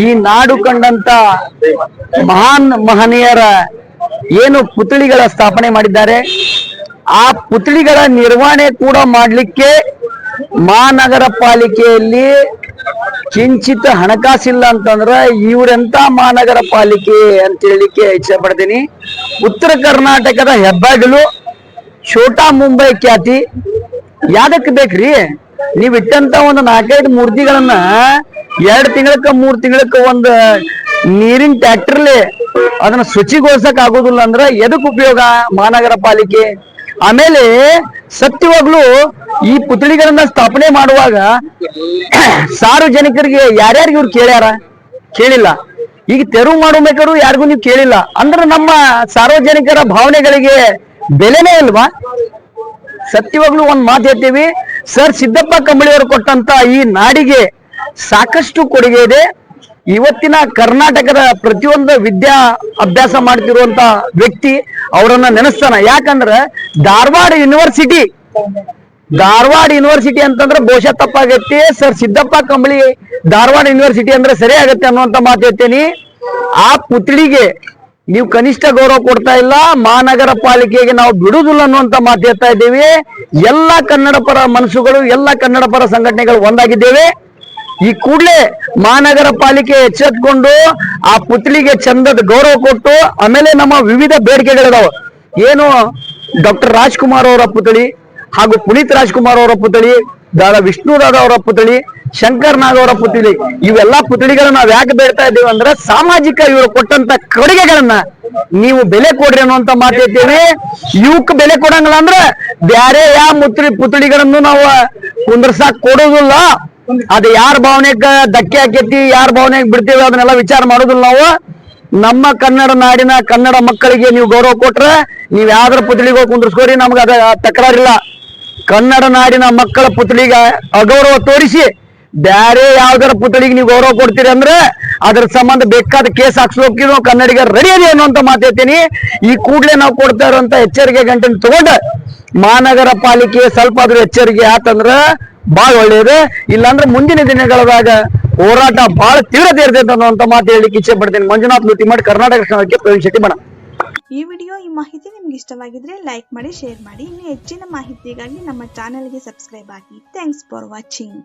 ಈ ನಾಡು ಕಂಡಂತ ಮಹಾನ್ ಮಹನೀಯರ ಏನು ಪುತ್ಳಿಗಳ ಸ್ಥಾಪನೆ ಮಾಡಿದ್ದಾರೆ, ಆ ಪುತ್ಳಿಗಳ ನಿರ್ವಹಣೆ ಕೂಡ ಮಾಡ್ಲಿಕ್ಕೆ ಮಹಾನಗರ ಪಾಲಿಕೆಯಲ್ಲಿ ಕಿಂಚಿತ್ ಹಣಕಾಸಿಲ್ಲ ಅಂತಂದ್ರ ಇವರೆಂತ ಮಹಾನಗರ ಪಾಲಿಕೆ ಅಂತ ಹೇಳಲಿಕ್ಕೆ ಇಚ್ಛೆ ಪಡ್ತೀನಿ. ಉತ್ತರ ಕರ್ನಾಟಕದ ಹೆಬ್ಬಾಗಿಲು, ಛೋಟಾ ಮುಂಬೈ ಖ್ಯಾತಿ ಯಾದಕ್ ಬೇಕ್ರಿ? ನೀವ್ ಇಟ್ಟಂತ ಒಂದು 4-5 ಮೂರ್ತಿಗಳನ್ನ 2 ತಿಂಗಳಕ್ಕ 3 ತಿಂಗಳಕ್ಕ ಒಂದು ನೀರಿನ ಟ್ಯಾಕ್ಟರ್ಲಿ ಅದನ್ನ ಶುಚಿಗೊಳಿಸಕ್ ಆಗೋದಿಲ್ಲ ಅಂದ್ರ ಎದಕ್ ಉಪಯೋಗ ಮಹಾನಗರ ಪಾಲಿಕೆ? ಆಮೇಲೆ ಸತ್ಯವಾಗ್ಲೂ ಈ ಪುತ್ಳಿಗಳನ್ನ ಸ್ಥಾಪನೆ ಮಾಡುವಾಗ ಸಾರ್ವಜನಿಕರಿಗೆ ಯಾರ್ಯಾರಿಗೆ ಇವ್ರು ಕೇಳ್ಯಾರ? ಕೇಳಿಲ್ಲ. ಈಗ ತೆರವು ಮಾಡಬೇಕಾದ್ರು ಯಾರಿಗೂ ನೀವು ಕೇಳಿಲ್ಲ ಅಂದ್ರೆ ನಮ್ಮ ಸಾರ್ವಜನಿಕರ ಭಾವನೆಗಳಿಗೆ ಬೆಲೆನೇ ಇಲ್ವಾ? ಸತ್ಯವಾಗ್ಲೂ ಒಂದ್ ಮಾತು ಹೇಳ್ತೀವಿ, ಸರ್ ಸಿದ್ದಪ್ಪ ಕಂಬಳಿಯವರು ಕೊಟ್ಟಂತ ಈ ನಾಡಿಗೆ ಸಾಕಷ್ಟು ಕೊಡುಗೆ ಇದೆ. ಇವತ್ತಿನ ಕರ್ನಾಟಕದ ಪ್ರತಿಯೊಂದು ವಿದ್ಯಾ ಅಭ್ಯಾಸ ಮಾಡ್ತಿರುವಂತ ವ್ಯಕ್ತಿ ಅವರನ್ನ ನೆನೆಸ್ತಾನ. ಯಾಕಂದ್ರೆ ಧಾರವಾಡ ಯೂನಿವರ್ಸಿಟಿ ಅಂತಂದ್ರೆ ಬಹುಶಃ ತಪ್ಪಾಗತ್ತೆ. ಸರ್ ಸಿದ್ದಪ್ಪ ಕಂಬಳಿ ಧಾರವಾಡ ಯೂನಿವರ್ಸಿಟಿ ಅಂದ್ರೆ ಸರಿ ಆಗತ್ತೆ ಅನ್ನುವಂತ ಮಾತು ಹೇಳ್ತೇನೆ. ಆ ಪುತ್ಳಿಗೆ ನೀವು ಕನಿಷ್ಠ ಗೌರವ ಕೊಡ್ತಾ ಇಲ್ಲ, ಮಹಾನಗರ ಪಾಲಿಕೆಗೆ ನಾವು ಬಿಡುದಿಲ್ಲ ಅನ್ನುವಂತ ಮಾತು ಹೇಳ್ತಾ ಇದ್ದೇವೆ. ಎಲ್ಲ ಕನ್ನಡ ಪರ ಮನಸ್ಸುಗಳು, ಎಲ್ಲ ಕನ್ನಡ ಪರ ಸಂಘಟನೆಗಳು ಒಂದಾಗಿದ್ದೇವೆ. ಈ ಕೂಡಲೇ ಮಹಾನಗರ ಪಾಲಿಕೆ ಎಚ್ಚೆತ್ಕೊಂಡು ಆ ಪುತ್ಳಿಗೆ ಚಂದದ ಗೌರವ ಕೊಟ್ಟು, ಆಮೇಲೆ ನಮ್ಮ ವಿವಿಧ ಬೇಡಿಕೆಗಳಿದಾವ. ಏನು ಡಾಕ್ಟರ್ ರಾಜ್ಕುಮಾರ್ ಅವರ ಪುತ್ಳಿ ಹಾಗೂ ಪುನೀತ್ ರಾಜ್ಕುಮಾರ್ ಅವರ ಪುತ್ಳಿ, ವಿಷ್ಣುದಾದ ಅವರ ಪುತ್ಳಿ, ಶಂಕರ್ ನಾಗ್ ಅವರ ಪುತ್ಳಿ, ಇವೆಲ್ಲಾ ಪುತ್ಳಿಗಳನ್ನ ನಾವ್ ಯಾಕೆ ಬೇಡ್ತಾ ಇದ್ದೇವೆ ಅಂದ್ರೆ ಸಾಮಾಜಿಕ ಇವರು ಕೊಟ್ಟಂತ ಕೊಡುಗೆಗಳನ್ನ ನೀವು ಬೆಲೆ ಕೊಡ್ರಿ ಅನ್ನುವಂತ ಮಾತು ಹೇಳ್ತೇವೆ. ಇವಕ್ ಬೆಲೆ ಕೊಡಂಗಿಲ್ಲ ಅಂದ್ರೆ ಬ್ಯಾರೆ ಯಾವ ಪುತ್ಳಿಗಳನ್ನು ನಾವು ಕುಂದ್ರಸಾಕ್ ಕೊಡೋದಿಲ್ಲ. ಅದು ಯಾರ ಭಾವನೆಗ ಧಕ್ಕೆ ಹಾಕೈತಿ, ಯಾರ ಭಾವನೆಗೆ ಬಿಡ್ತೇವೆ ಅದನ್ನೆಲ್ಲ ವಿಚಾರ ಮಾಡೋದಿಲ್ಲ ನಾವು. ನಮ್ಮ ಕನ್ನಡ ನಾಡಿನ ಕನ್ನಡ ಮಕ್ಕಳಿಗೆ ನೀವು ಗೌರವ ಕೊಟ್ರೆ ನೀವ್ ಯಾವ್ದ್ರ ಪುತ್ಳಿಗೆ ಕುಂದ್ರಸ್ಕೋರಿ, ನಮ್ಗೆ ಅದ ತಕರಾರಿಲ್ಲ. ಕನ್ನಡ ನಾಡಿನ ಮಕ್ಕಳ ಪುತ್ಳಿಗೆ ಅಗೌರವ ತೋರಿಸಿ ಬ್ಯಾರೆ ಯಾವ್ದಾರ ಪುತ್ಳಿಗೆ ನೀವು ಗೌರವ ಕೊಡ್ತೀರಿ ಅಂದ್ರೆ ಅದ್ರ ಸಂಬಂಧ ಬೇಕಾದ ಕೇಸ್ ಹಾಕ್ಸ್ಲೋಕಿ ನಾವು ಕನ್ನಡಿಗರ ರೆಡಿ ಇದೆ ಅನ್ನುವಂತ ಮಾತು ಹೇಳ್ತೀನಿ. ಈ ಕೂಡಲೇ ನಾವು ಕೊಡ್ತಾ ಇರುವಂತ ಎಚ್ಚರಿಕೆ ಗಂಟೆನ ತಗೊಂಡ ಮಹಾನಗರ ಪಾಲಿಕೆ ಸ್ವಲ್ಪ ಆದ್ರೂ ಎಚ್ಚರಿಕೆ ಆತಂದ್ರ ಬಹಳ ಒಳ್ಳೇದು. ಇಲ್ಲಾಂದ್ರೆ ಮುಂದಿನ ದಿನಗಳಾಗ ಹೋರಾಟ ಬಹಳ ತೀವ್ರತೆ ಇರ್ತೈತೆ ಅನ್ನುವಂತ ಮಾತು ಹೇಳಲಿಕ್ಕೆ ಇಚ್ಛೆ ಪಡ್ತೀನಿ. ಮಂಜುನಾಥ್ ಲೂಟಿಮಾಡ್, ಕರ್ನಾಟಕ ಕ್ಷಣಕ್ಕೆ ಪ್ರವೀಣ್ ಶೆಟ್ಟಿ ಬಣ. ಈ ವಿಡಿಯೋ ಈ ಮಾಹಿತಿ ನಿಮ್ಗೆ ಇಷ್ಟವಾಗಿದ್ರೆ ಲೈಕ್ ಮಾಡಿ, ಶೇರ್ ಮಾಡಿ. ಇನ್ನು ಹೆಚ್ಚಿನ ಮಾಹಿತಿಗಾಗಿ ನಮ್ಮ ಚಾನೆಲ್ಗೆ ಸಬ್ಸ್ಕ್ರೈಬ್ ಆಗಿ. Thanks for watching.